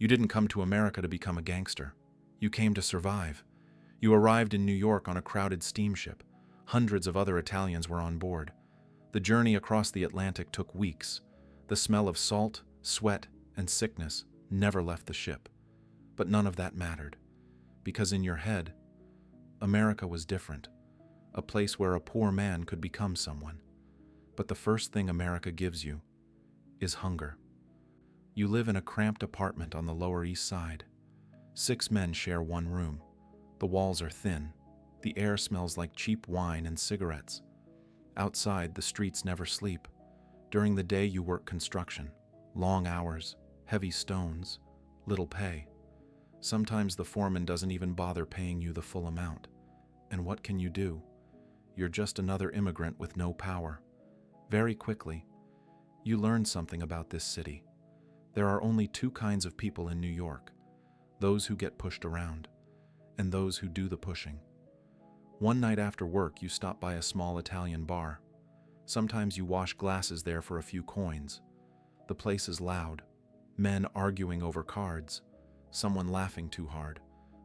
You didn't come to America to become a gangster. You came to survive. You arrived in New York on a crowded steamship. Hundreds of other Italians were on board. The journey across the Atlantic took weeks. The smell of salt, sweat, and sickness never left the ship. But none of that mattered, because in your head, America was different, a place where a poor man could become someone. But the first thing America gives you is hunger. You live in a cramped apartment on the Lower East Side. 6 men share one room. The walls are thin. The air smells like cheap wine and cigarettes. Outside, the streets never sleep. During the day, you work construction. Long hours, heavy stones, little pay. Sometimes the foreman doesn't even bother paying you the full amount. And what can you do? You're just another immigrant with no power. Very quickly, you learn something about this city. There are only 2 kinds of people in New York: those who get pushed around, and those who do the pushing. One night after work, you stop by a small Italian bar. Sometimes you wash glasses there for a few coins. The place is loud. Men arguing over cards. Someone laughing too hard.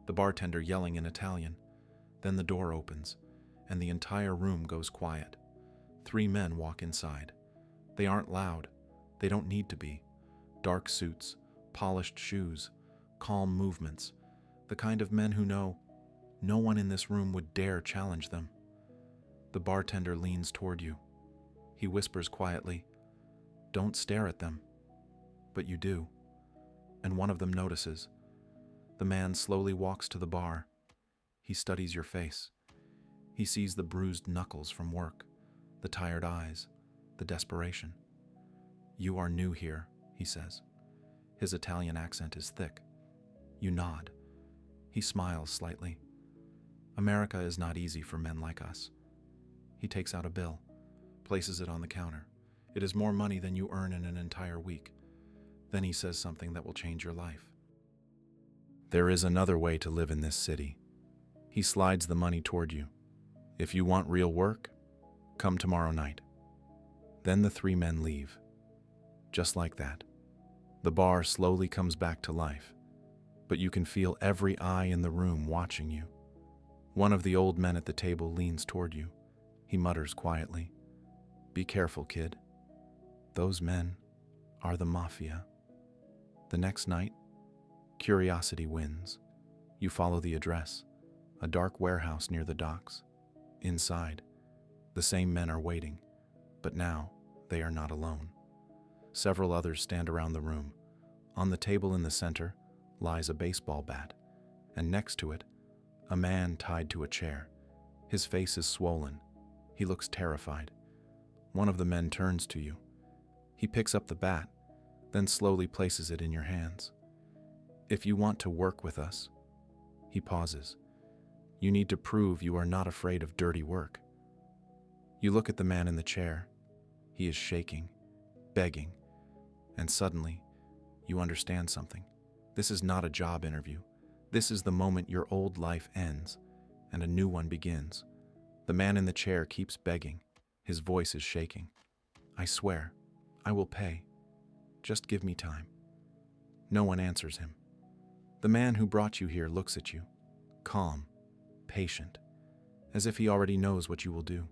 The bartender yelling in Italian. Then the door opens, and the entire room goes quiet. 3 men walk inside. They aren't loud. They don't need to be. Dark suits, polished shoes, calm movements. The kind of men who know no one in this room would dare challenge them. The bartender leans toward you. He whispers quietly, "Don't stare at them." But you do. And one of them notices. The man slowly walks to the bar. He studies your face. He sees the bruised knuckles from work, the tired eyes, the desperation. "You are new here," he says. His Italian accent is thick. You nod. He smiles slightly. America is not easy for men like us. He takes out a bill, places it on the counter. It is more money than you earn in an entire week. Then he says something that will change your life. "There is another way to live in this city." He slides the money toward you. "If you want real work, come tomorrow night." Then the 3 men leave. Just like that. The bar slowly comes back to life, but you can feel every eye in the room watching you. One of the old men at the table leans toward you. He mutters quietly, "Be careful, kid. Those men are the Mafia." The next night, curiosity wins. You follow the address, a dark warehouse near the docks. Inside, the same men are waiting, but now they are not alone. Several others stand around the room. On the table in the center lies a baseball bat, and next to it, a man tied to a chair. His face is swollen. He looks terrified. One of the men turns to you. He picks up the bat, then slowly places it in your hands. "If you want to work with us," he pauses, "you need to prove you are not afraid of dirty work." You look at the man in the chair. He is shaking, begging, and suddenly, you understand something. This is not a job interview. This is the moment your old life ends and a new one begins. The man in the chair keeps begging. His voice is shaking. "I swear, I will pay. Just give me time." No one answers him. The man who brought you here looks at you, calm, patient, as if he already knows what you will do.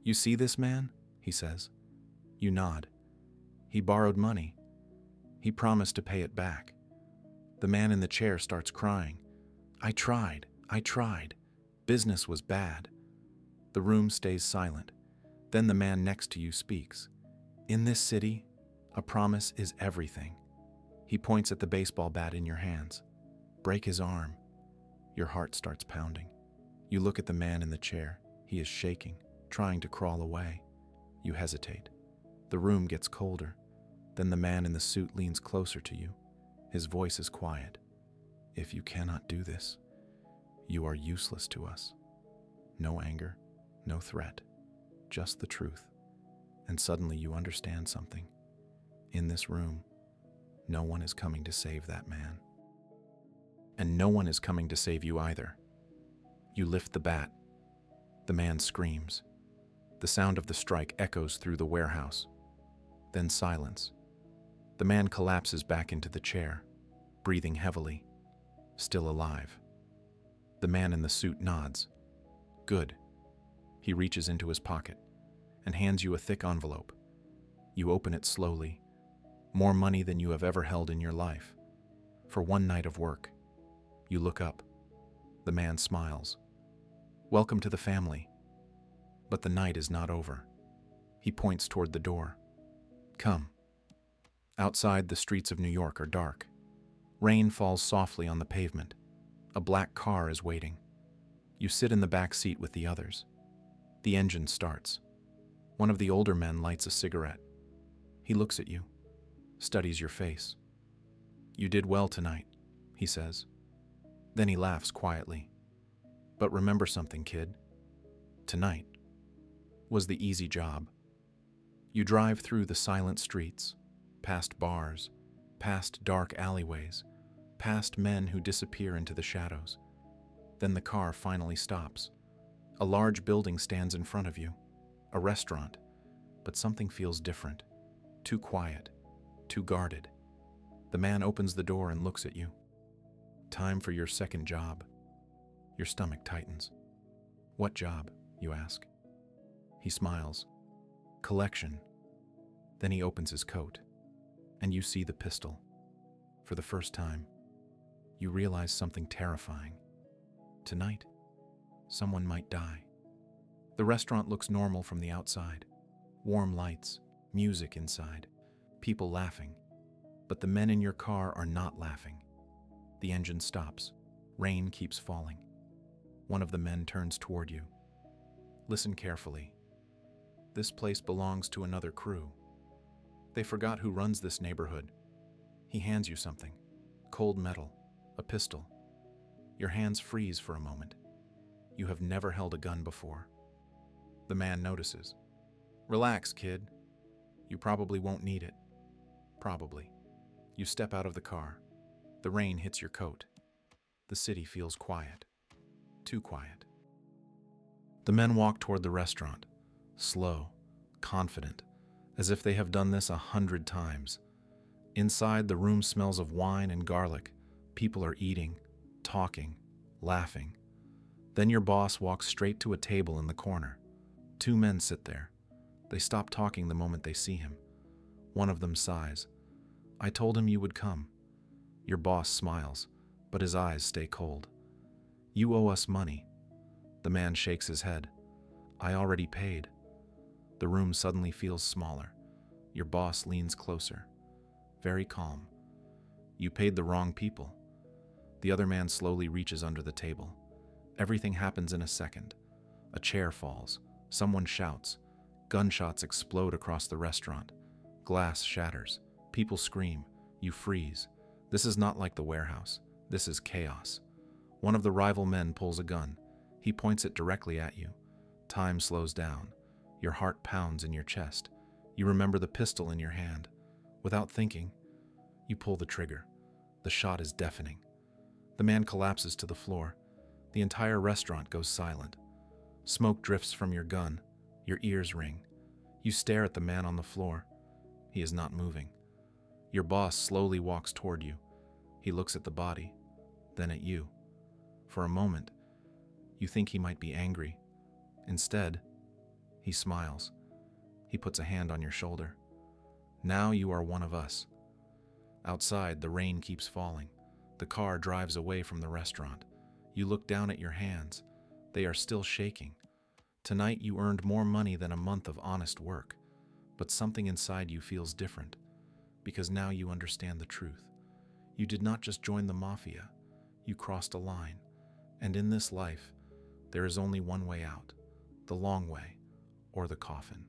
"You see this man?" he says. You nod. "He borrowed money. He promised to pay it back." The man in the chair starts crying. I tried. Business was bad." The room stays silent. Then the man next to you speaks. "In this city, a promise is everything." He points at the baseball bat in your hands. "Break his arm." Your heart starts pounding. You look at the man in the chair. He is shaking, trying to crawl away. You hesitate. The room gets colder. Then the man in the suit leans closer to you. His voice is quiet. "If you cannot do this, you are useless to us." No anger, no threat, just the truth. And suddenly you understand something. In this room, no one is coming to save that man. And no one is coming to save you either. You lift the bat. The man screams. The sound of the strike echoes through the warehouse. Then silence. The man collapses back into the chair. breathing heavily, still alive. The man in the suit nods. Good. He reaches into his pocket and hands you a thick envelope. You open it slowly. More money than you have ever held in your life. For one night of work. You look up. The man smiles. Welcome to the family. But the night is not over. He points toward the door. Come. Outside, the streets of New York are dark. Rain falls softly on the pavement. A black car is waiting. You sit in the back seat with the others. The engine starts. One of the older men lights a cigarette. He looks at you, studies your face. You did well tonight, he says. Then he laughs quietly. But remember something, kid. Tonight was the easy job. You drive through the silent streets, past bars, past dark alleyways, past men who disappear into the shadows. Then the car finally stops. A large building stands in front of you, a restaurant, but something feels different, too quiet, too guarded. The man opens the door and looks at you. Time for your second job. Your stomach tightens. What job, you ask? He smiles. Collection. Then he opens his coat, and you see the pistol. For the first time, you realize something terrifying. Tonight, someone might die. The restaurant looks normal from the outside. Warm lights, music inside, people laughing. But the men in your car are not laughing. The engine stops. Rain keeps falling. One of the men turns toward you. Listen carefully. This place belongs to another crew. They forgot who runs this neighborhood. He hands you something. Cold metal. A pistol. Your hands freeze for a moment. You have never held a gun before. The man notices. Relax, kid. You probably won't need it. Probably. You step out of the car. The rain hits your coat. The city feels quiet. Too quiet. The men walk toward the restaurant, slow, confident, as if they have done this 100 times. Inside, the room smells of wine and garlic. People are eating, talking, laughing. Then your boss walks straight to a table in the corner. 2 men sit there. They stop talking the moment they see him. One of them sighs. I told him you would come. Your boss smiles, but his eyes stay cold. You owe us money. The man shakes his head. I already paid. The room suddenly feels smaller. Your boss leans closer. Very calm. You paid the wrong people. The other man slowly reaches under the table. Everything happens in a second. A chair falls. Someone shouts. Gunshots explode across the restaurant. Glass shatters. People scream. You freeze. This is not like the warehouse. This is chaos. One of the rival men pulls a gun. He points it directly at you. Time slows down. Your heart pounds in your chest. You remember the pistol in your hand. Without thinking, you pull the trigger. The shot is deafening. The man collapses to the floor. The entire restaurant goes silent. Smoke drifts from your gun. Your ears ring. You stare at the man on the floor. He is not moving. Your boss slowly walks toward you. He looks at the body, then at you. For a moment, you think he might be angry. Instead, he smiles. He puts a hand on your shoulder. Now you are one of us. Outside, the rain keeps falling. The car drives away from the restaurant. You look down at your hands. They are still shaking. Tonight you earned more money than a month of honest work. But something inside you feels different, because now you understand the truth. You did not just join the Mafia. You crossed a line. And in this life, there is only one way out. The long way, or the coffin.